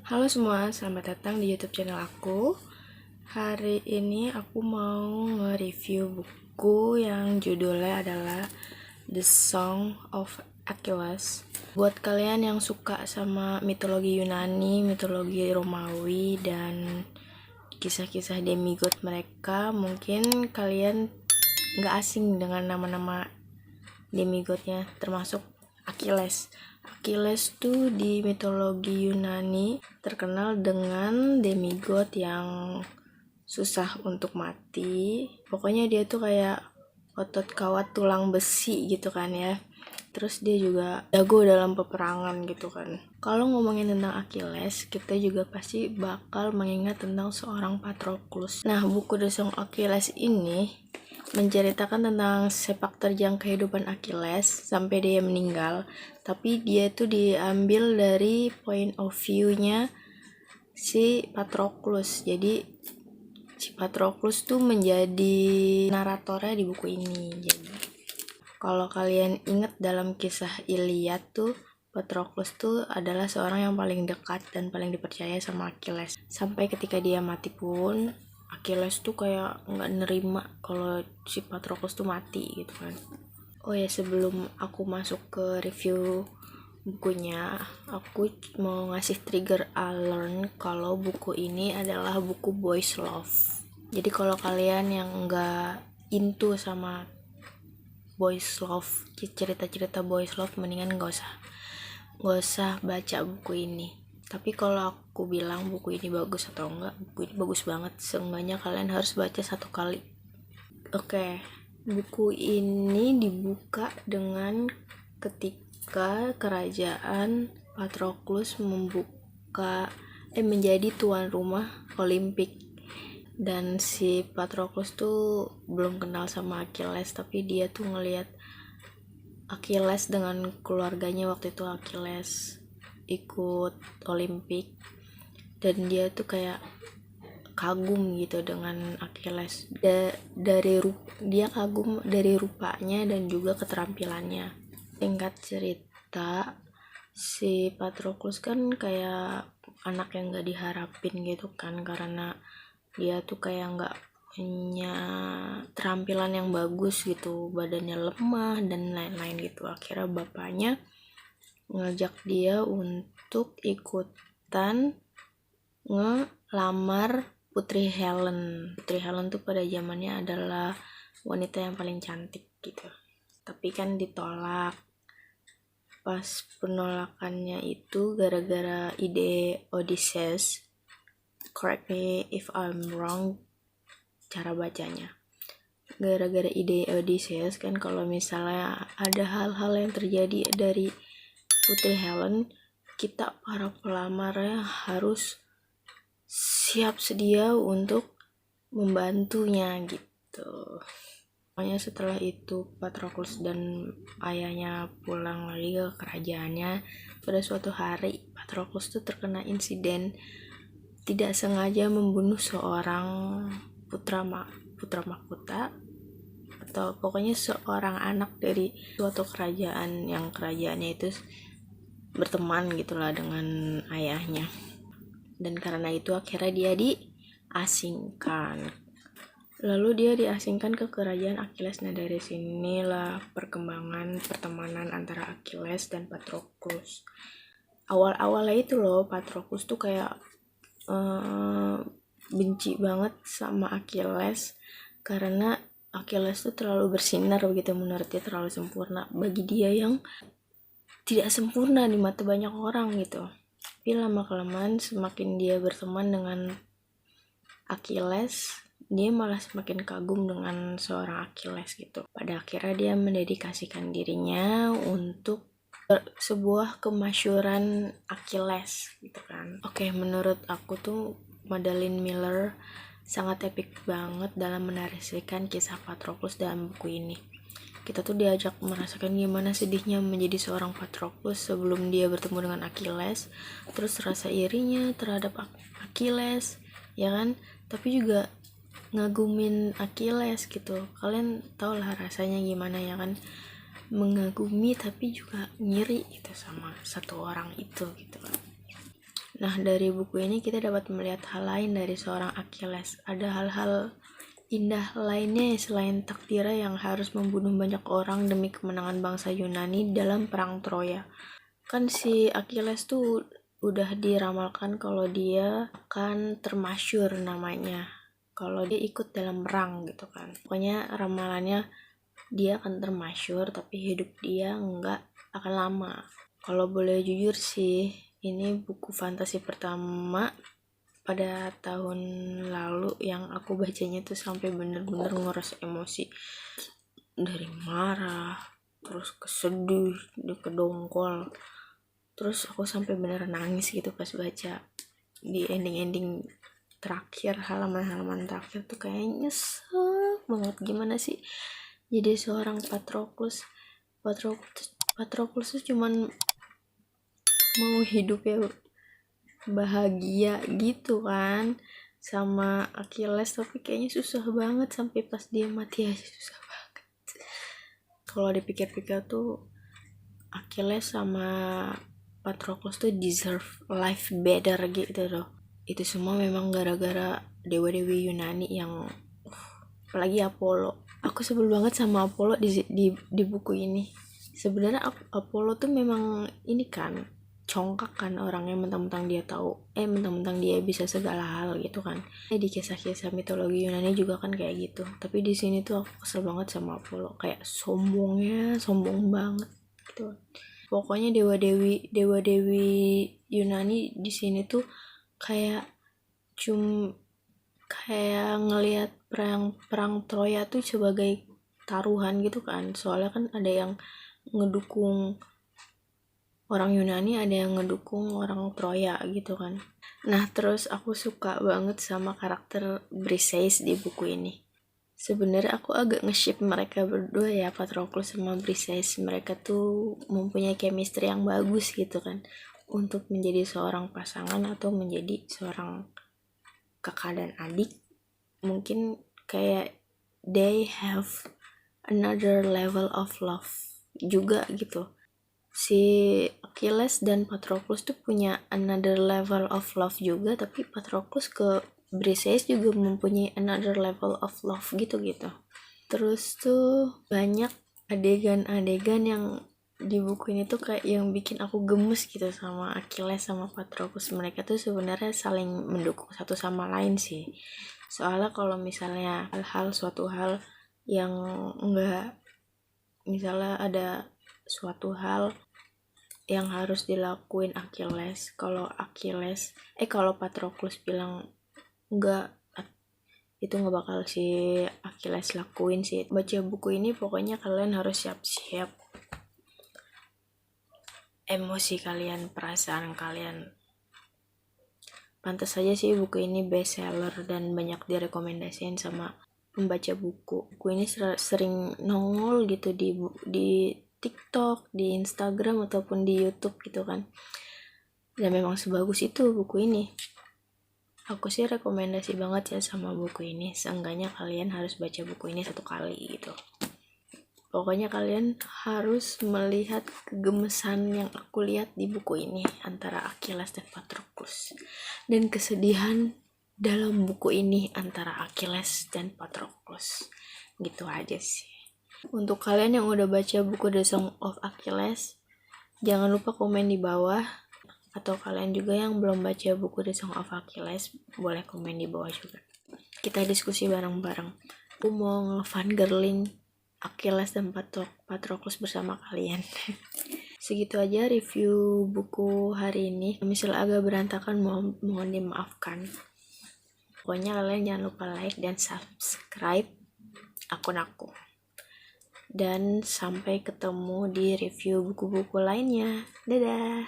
Halo semua, selamat datang di YouTube channel aku. Hari ini aku mau nge-review buku yang judulnya adalah The Song of Achilles. Buat kalian yang suka sama mitologi Yunani, mitologi Romawi, dan kisah-kisah demigod mereka, mungkin kalian nggak asing dengan nama-nama demigodnya, termasuk Achilles. Achilles tuh di mitologi Yunani terkenal dengan demigod yang susah untuk mati. Pokoknya dia tuh kayak otot kawat tulang besi gitu kan ya. Terus dia juga jago dalam peperangan gitu kan. Kalau ngomongin tentang Achilles, kita juga pasti bakal mengingat tentang seorang Patroclus. Nah, buku The Song of Achilles ini menceritakan tentang sepak terjang kehidupan Achilles sampai dia meninggal, tapi dia tuh diambil dari point of view-nya si Patroclus. Jadi si Patroclus tuh menjadi naratornya di buku ini. Jadi kalau kalian ingat dalam kisah Iliad tuh, Patroclus tuh adalah seorang yang paling dekat dan paling dipercaya sama Achilles. Sampai ketika dia mati pun Achilles tuh kayak nggak nerima kalau si Patroclus tuh mati gitu kan. Oh ya, sebelum aku masuk ke review bukunya, aku mau ngasih trigger alert kalau buku ini adalah buku boys love. Jadi kalau kalian yang nggak into sama boys love, cerita-cerita boys love, mendingan nggak usah baca buku ini. Tapi kalau aku bilang buku ini bagus atau enggak, buku ini bagus banget. Seenggaknya kalian harus baca satu kali. Oke, buku ini dibuka dengan ketika kerajaan Patroclus menjadi tuan rumah Olimpik. Dan si Patroclus tuh belum kenal sama Achilles, tapi dia tuh ngelihat Achilles dengan keluarganya waktu itu. Achilles ikut Olimpik dan dia tuh kayak kagum gitu dengan Achilles. Dia kagum dari rupanya dan juga keterampilannya. Singkat cerita, si Patroclus kan kayak anak yang gak diharapin gitu kan, karena dia tuh kayak gak punya keterampilan yang bagus gitu, badannya lemah dan lain-lain gitu. Akhirnya bapaknya ngajak dia untuk ikutan ngelamar Putri Helen. Putri Helen tuh pada zamannya adalah wanita yang paling cantik gitu. Tapi kan ditolak. Pas penolakannya itu gara-gara ide Odysseus. Correct me if I'm wrong cara bacanya. Gara-gara ide Odysseus kan, kalau misalnya ada hal-hal yang terjadi dari Putri Helen, kita para pelamarnya harus siap sedia untuk membantunya gitu. Makanya setelah itu Patroclus dan ayahnya pulang lagi ke kerajaannya. Pada suatu hari Patroclus tuh terkena insiden tidak sengaja membunuh seorang putra mahkota, atau pokoknya seorang anak dari suatu kerajaan yang kerajaannya itu berteman gitulah dengan ayahnya. Dan karena itu akhirnya dia diasingkan. Lalu dia diasingkan ke kerajaan Achilles. Nah, dari sinilah perkembangan pertemanan antara Achilles dan Patroclus. Awal-awalnya itu loh, Patroclus tuh kayak benci banget sama Achilles karena Achilles tuh terlalu bersinar begitu, menurut dia terlalu sempurna bagi dia yang tidak sempurna di mata banyak orang gitu. Tapi lama-kelamaan semakin dia berteman dengan Achilles, dia malah semakin kagum dengan seorang Achilles gitu. Pada akhirnya dia mendedikasikan dirinya untuk sebuah kemasyhuran Achilles gitu kan. Oke, menurut aku tuh Madeline Miller sangat epik banget dalam menarasikan kisah Patroclus dalam buku ini. Kita tuh diajak merasakan gimana sedihnya menjadi seorang Patroclus sebelum dia bertemu dengan Achilles, terus rasa irinya terhadap Achilles, ya kan? Tapi juga ngagumin Achilles gitu. Kalian tau lah rasanya gimana ya kan? Mengagumi tapi juga ngiri gitu sama satu orang itu gitu kan. Nah, dari buku ini kita dapat melihat hal lain dari seorang Achilles. Ada hal-hal indah lainnya selain takdirnya yang harus membunuh banyak orang demi kemenangan bangsa Yunani dalam perang Troya. Kan si Achilles tuh udah diramalkan kalau dia akan termasyur namanya kalau dia ikut dalam perang gitu kan. Pokoknya ramalannya dia akan termasyur tapi hidup dia nggak akan lama. Kalau boleh jujur sih, ini buku fantasi pertama pada tahun lalu yang aku bacanya tuh sampai bener-bener nguras emosi. Dari marah, terus kesedih, kedongkol. Terus aku sampai beneran nangis gitu pas baca. Di ending-ending terakhir, halaman-halaman terakhir tuh kayaknya nyesek banget. Gimana sih jadi seorang Patroclus tuh cuman mau hidup ya bahagia gitu kan sama Achilles, tapi kayaknya susah banget sampai pas dia mati aja susah banget. Kalau dipikir-pikir tuh Achilles sama Patroclus tuh deserve life better gitu loh. Itu semua memang gara-gara dewa-dewi Yunani yang apalagi Apollo. Aku sebel banget sama Apollo di buku ini. Sebenarnya Apollo tuh memang ini kan congkak kan orangnya, mentang-mentang dia tahu mentang-mentang dia bisa segala hal gitu kan. Di kisah-kisah mitologi Yunani juga kan kayak gitu, tapi di sini tuh aku kesel banget sama Apollo, kayak sombong banget gitu. Pokoknya dewa-dewi Yunani di sini tuh kayak kayak ngelihat perang Troya tuh sebagai taruhan gitu kan, soalnya kan ada yang ngedukung orang Yunani, ada yang ngedukung orang Troya gitu kan. Nah, terus aku suka banget sama karakter Briseis di buku ini. Sebenarnya aku agak nge-ship mereka berdua ya, Patroclus sama Briseis. Mereka tuh mempunyai chemistry yang bagus gitu kan, untuk menjadi seorang pasangan atau menjadi seorang kakak dan adik. Mungkin kayak they have another level of love juga gitu. Si Achilles dan Patroclus tuh punya another level of love juga, tapi Patroclus ke Briseis juga mempunyai another level of love gitu. Terus tuh banyak adegan-adegan yang di buku ini tuh kayak yang bikin aku gemes gitu sama Achilles sama Patroclus. Mereka tuh sebenarnya saling mendukung satu sama lain sih. Soalnya kalau misalnya suatu hal yang enggak, misalnya ada suatu hal yang harus dilakuin Achilles, kalau Patroclus bilang enggak, itu nggak bakal si Achilles lakuin sih. Baca buku ini pokoknya kalian harus siap-siap emosi kalian, perasaan kalian. Pantas saja sih buku ini bestseller dan banyak direkomendasiin sama pembaca buku. Buku ini sering nongol gitu di TikTok, di Instagram ataupun di YouTube gitu kan. Dan memang sebagus itu buku ini. Aku sih rekomendasi banget ya sama buku ini. Seenggaknya kalian harus baca buku ini 1 kali gitu. Pokoknya kalian harus melihat kegemesan yang aku lihat di buku ini antara Achilles dan Patroclus. Dan kesedihan dalam buku ini antara Achilles dan Patroclus. Gitu aja sih. Untuk kalian yang udah baca buku The Song of Achilles, jangan lupa komen di bawah. Atau kalian juga yang belum baca buku The Song of Achilles, boleh komen di bawah juga. Kita diskusi bareng-bareng. Aku mau nge-fangirling Achilles dan Patroclus bersama kalian. Segitu aja review buku hari ini. Misal agak berantakan, mohon dimaafkan. Pokoknya kalian jangan lupa like dan subscribe akun aku. Dan sampai ketemu di review buku-buku lainnya. Dadah!